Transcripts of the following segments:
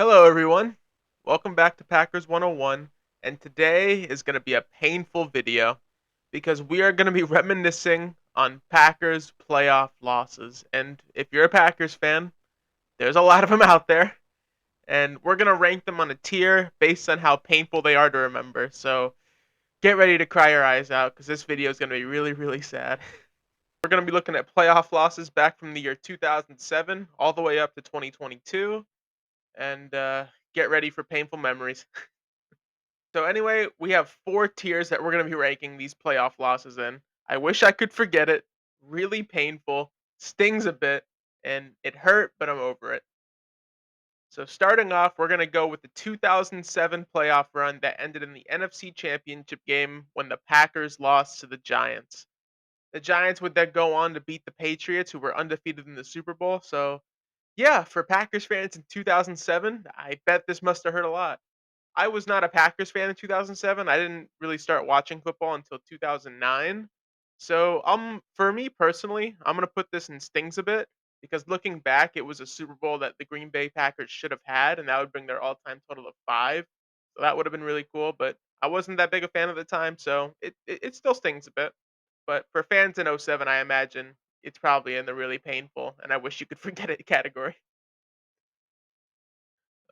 Hello, everyone. Welcome back to Packers 101. And today is going to be a painful video because we are going to be reminiscing on Packers playoff losses. And if you're a Packers fan, there's a lot of them out there. And we're going to rank them on a tier based on how painful they are to remember. So get ready to cry your eyes out because this video is going to be really, really sad. We're going to be looking at playoff losses back from the year 2007 all the way up to 2022. And get ready for painful memories. So anyway, we have four tiers that we're going to be ranking these playoff losses in. I wish I could forget it. Really painful, stings a bit, and it hurt, but I'm over it. So starting off, we're going to go with the 2007 playoff run that ended in the NFC Championship game when the Packers lost to the Giants. The Giants would then go on to beat the Patriots, who were undefeated in the Super Bowl. So yeah, for Packers fans in 2007, I bet this must have hurt a lot. I was not a Packers fan in 2007. I didn't really start watching football until 2009. So, for me personally, I'm gonna put this in stings a bit because looking back, it was a Super Bowl that the Green Bay Packers should have had, and that would bring their all-time total of 5. So that would have been really cool. But I wasn't that big a fan at the time, so it still stings a bit. But for fans in '07, I imagine it's probably in the really painful, and I wish you could forget it category.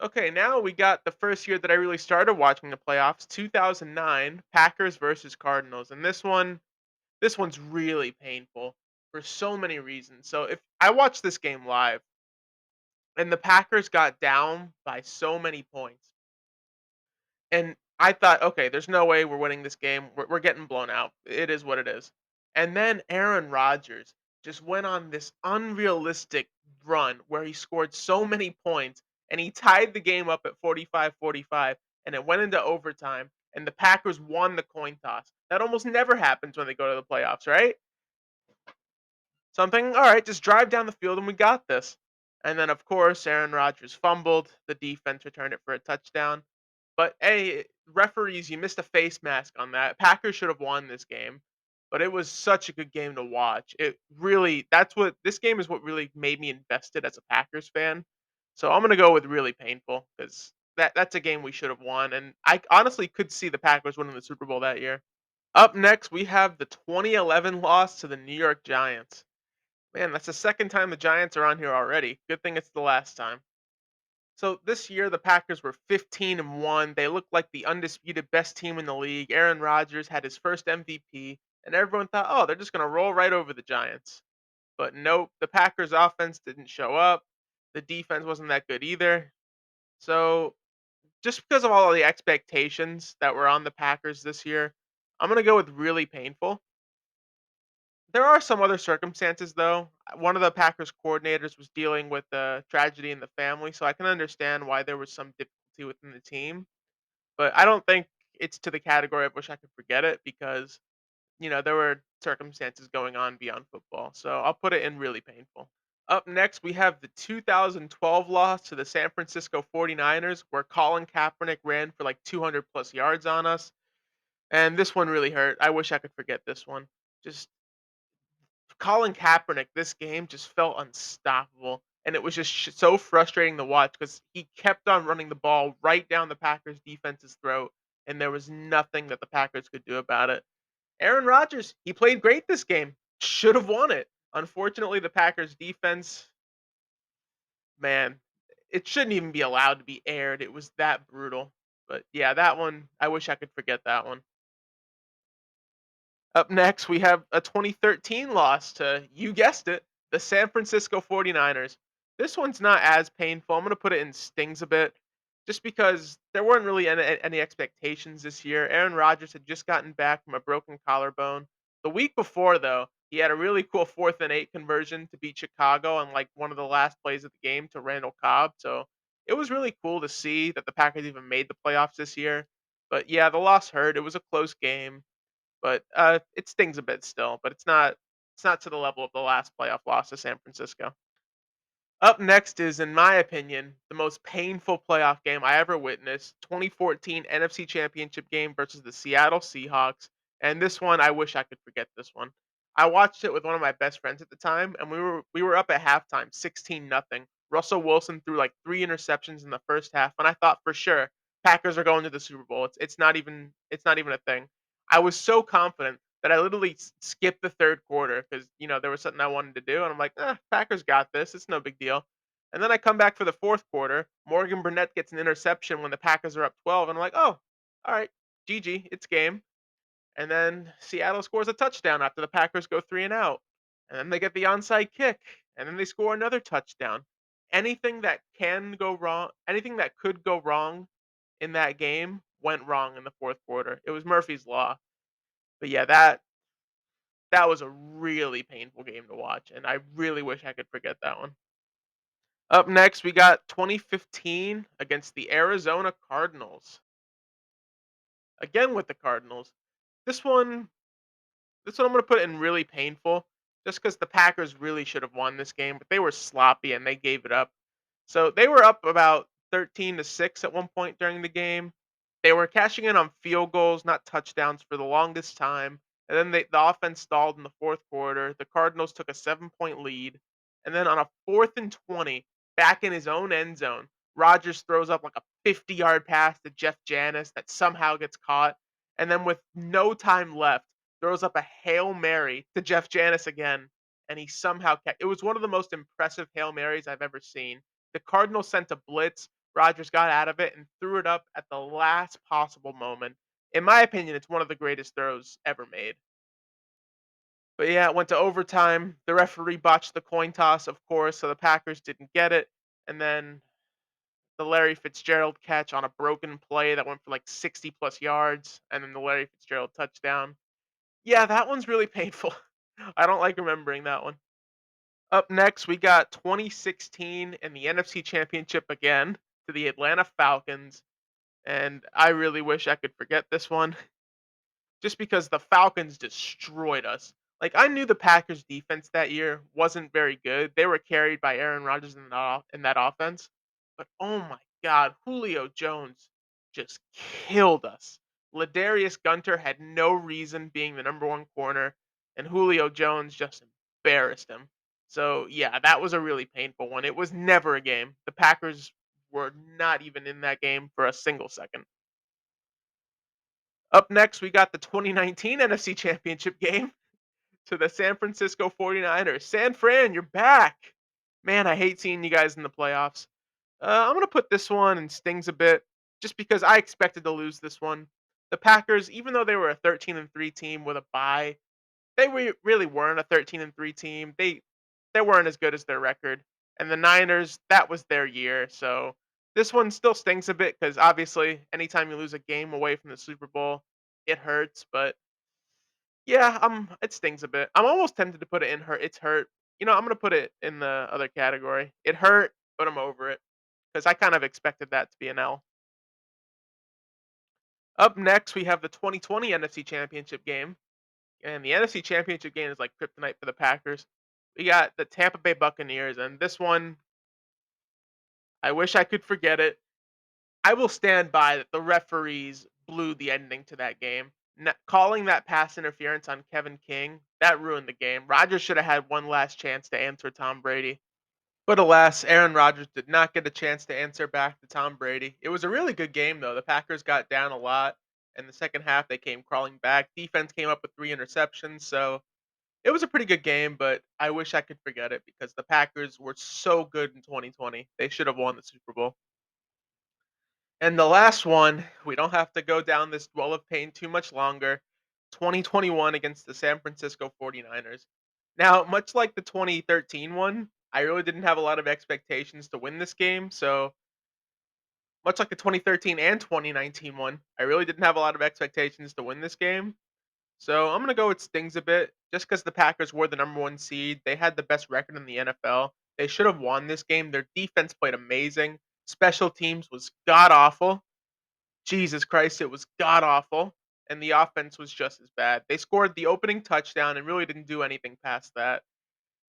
Okay, now we got the first year that I really started watching the playoffs, 2009, Packers versus Cardinals. And this one's really painful for so many reasons. So if I watched this game live and the Packers got down by so many points, and I thought, okay, there's no way we're winning this game. We're getting blown out. It is what it is. And then Aaron Rodgers just went on this unrealistic run where he scored so many points and he tied the game up at 45-45 and it went into overtime and the Packers won the coin toss. That almost never happens when they go to the playoffs, right? Something, all right, just drive down the field and we got this. And then, of course, Aaron Rodgers fumbled. The defense returned it for a touchdown. But hey, referees, you missed a face mask on that. Packers should have won this game, but it was such a good game to watch. It really, that's what this game is what really made me invested as a Packers fan. So I'm gonna go with really painful because that's a game we should have won, and I honestly could see the Packers winning the Super Bowl that year. Up next, we have the 2011 loss to the New York Giants. Man, that's the second time the Giants are on here already. Good thing it's the last time. So this year the Packers were 15-1. They looked like the undisputed best team in the league. Aaron Rodgers had his first MVP, and everyone thought, "Oh, they're just going to roll right over the Giants." But nope, the Packers offense didn't show up. The defense wasn't that good either. So, just because of all the expectations that were on the Packers this year, I'm going to go with really painful. There are some other circumstances, though. One of the Packers coordinators was dealing with a tragedy in the family, so I can understand why there was some difficulty within the team. But I don't think it's to the category of wish I could forget it because, there were circumstances going on beyond football. So I'll put it in really painful. Up next, we have the 2012 loss to the San Francisco 49ers, where Colin Kaepernick ran for like 200 plus yards on us. And this one really hurt. I wish I could forget this one. Just Colin Kaepernick, this game just felt unstoppable, and it was just so frustrating to watch because he kept on running the ball right down the Packers' defense's throat, and there was nothing that the Packers could do about it. Aaron Rodgers, he played great this game, should have won it. Unfortunately, the Packers' defense, man, it shouldn't even be allowed to be aired. It was that brutal. But yeah, that one, I wish I could forget that one. Up next, we have a 2013 loss to, you guessed it, the San Francisco 49ers. This one's not as painful. I'm going to put it in stings a bit just because there weren't really any expectations this year. Aaron Rodgers had just gotten back from a broken collarbone. The week before, though, he had a really cool 4th and 8 conversion to beat Chicago on like one of the last plays of the game to Randall Cobb. So it was really cool to see that the Packers even made the playoffs this year. But yeah, the loss hurt. It was a close game. But, it stings a bit still, but it's not to the level of the last playoff loss to San Francisco. Up next is, in my opinion, the most painful playoff game I ever witnessed, 2014 NFC Championship game versus the Seattle Seahawks, and this one, I wish I could forget this one. I watched it with one of my best friends at the time, and we were up at halftime, 16 nothing. Russell Wilson threw like 3 interceptions in the first half, and I thought for sure Packers are going to the Super Bowl. It's not even a thing. I was so confident that I literally skipped the third quarter because there was something I wanted to do, and I'm like, Packers got this. It's no big deal. And then I come back for the fourth quarter. Morgan Burnett gets an interception when the Packers are up 12, and I'm like, oh, all right, GG, it's game. And then Seattle scores a touchdown after the Packers go three and out. And then they get the onside kick. And then they score another touchdown. Anything that could go wrong in that game went wrong in the fourth quarter. It was Murphy's Law. But yeah, that was a really painful game to watch. And I really wish I could forget that one. Up next, we got 2015 against the Arizona Cardinals. Again with the Cardinals. This one This one I'm gonna put in really painful, just because the Packers really should have won this game, but they were sloppy and they gave it up. So they were up about 13-6 at one point during the game. They were cashing in on field goals, not touchdowns, for the longest time. And then the offense stalled in the fourth quarter. The Cardinals took a 7-point lead. And then on a 4th and 20, back in his own end zone, Rodgers throws up like a 50-yard pass to Jeff Janis that somehow gets caught. And then with no time left, throws up a Hail Mary to Jeff Janis again, and he somehow it was one of the most impressive Hail Marys I've ever seen. The Cardinals sent a blitz, Rodgers got out of it and threw it up at the last possible moment. In my opinion, it's one of the greatest throws ever made. But yeah, it went to overtime. The referee botched the coin toss, of course, so the Packers didn't get it. And then the Larry Fitzgerald catch on a broken play that went for like 60 plus yards, and then the Larry Fitzgerald touchdown. Yeah, that one's really painful. I don't like remembering that one. Up next, we got 2016 and the NFC Championship again to the Atlanta Falcons, and I really wish I could forget this one just because the Falcons destroyed us. Like I knew the Packers defense that year wasn't very good. They were carried by Aaron Rodgers in that offense. But oh my god, Julio Jones just killed us. Ladarius Gunter had no reason being the number 1 corner and Julio Jones just embarrassed him. So, yeah, that was a really painful one. It was never a game. The Packers were not even in that game for a single second. Up next, we got the 2019 NFC Championship game to the San Francisco 49ers. San Fran, you're back. Man, I hate seeing you guys in the playoffs. I'm going to put this one and stings a bit just because I expected to lose this one. The Packers, even though they were a 13-3 team with a bye, really weren't a 13-3 team. They weren't as good as their record. And the Niners, that was their year. So this one still stings a bit because obviously anytime you lose a game away from the Super Bowl, it hurts. But yeah, it stings a bit. I'm almost tempted to put it in hurt. It's hurt. I'm gonna put it in the other category. It hurt, but I'm over it because I kind of expected that to be an L. Up next, we have the 2020 NFC Championship game, and the NFC Championship game is like kryptonite for the Packers. We got the Tampa Bay Buccaneers, and this one, I wish I could forget it. I will stand by that the referees blew the ending to that game. Calling that pass interference on Kevin King, that ruined the game. Rodgers should have had one last chance to answer Tom Brady. But alas, Aaron Rodgers did not get a chance to answer back to Tom Brady. It was a really good game, though. The Packers got down a lot. In the second half, they came crawling back. Defense came up with 3 interceptions. So it was a pretty good game, but I wish I could forget it because the Packers were so good in 2020. They should have won the Super Bowl. And the last one, we don't have to go down this well of pain too much longer. 2021 against the San Francisco 49ers. Now, much like the 2013 one, I really didn't have a lot of expectations to win this game. So, much like the 2013 and 2019 one, I really didn't have a lot of expectations to win this game. So, I'm going to go with stings a bit just because the Packers were the number 1 seed. They had the best record in the NFL. They should have won this game. Their defense played amazing. Special teams was god awful. Jesus Christ, it was god awful, and the offense was just as bad. They scored the opening touchdown and really didn't do anything past that.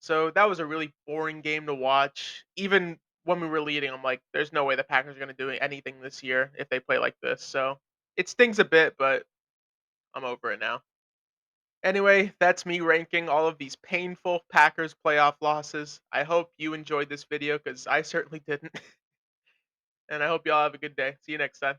So that was a really boring game to watch. Even when we were leading, I'm like, there's no way the Packers are going to do anything this year if they play like this. So it stings a bit, but I'm over it now. Anyway, that's me ranking all of these painful Packers playoff losses. I hope you enjoyed this video because I certainly didn't. And I hope y'all have a good day. See you next time.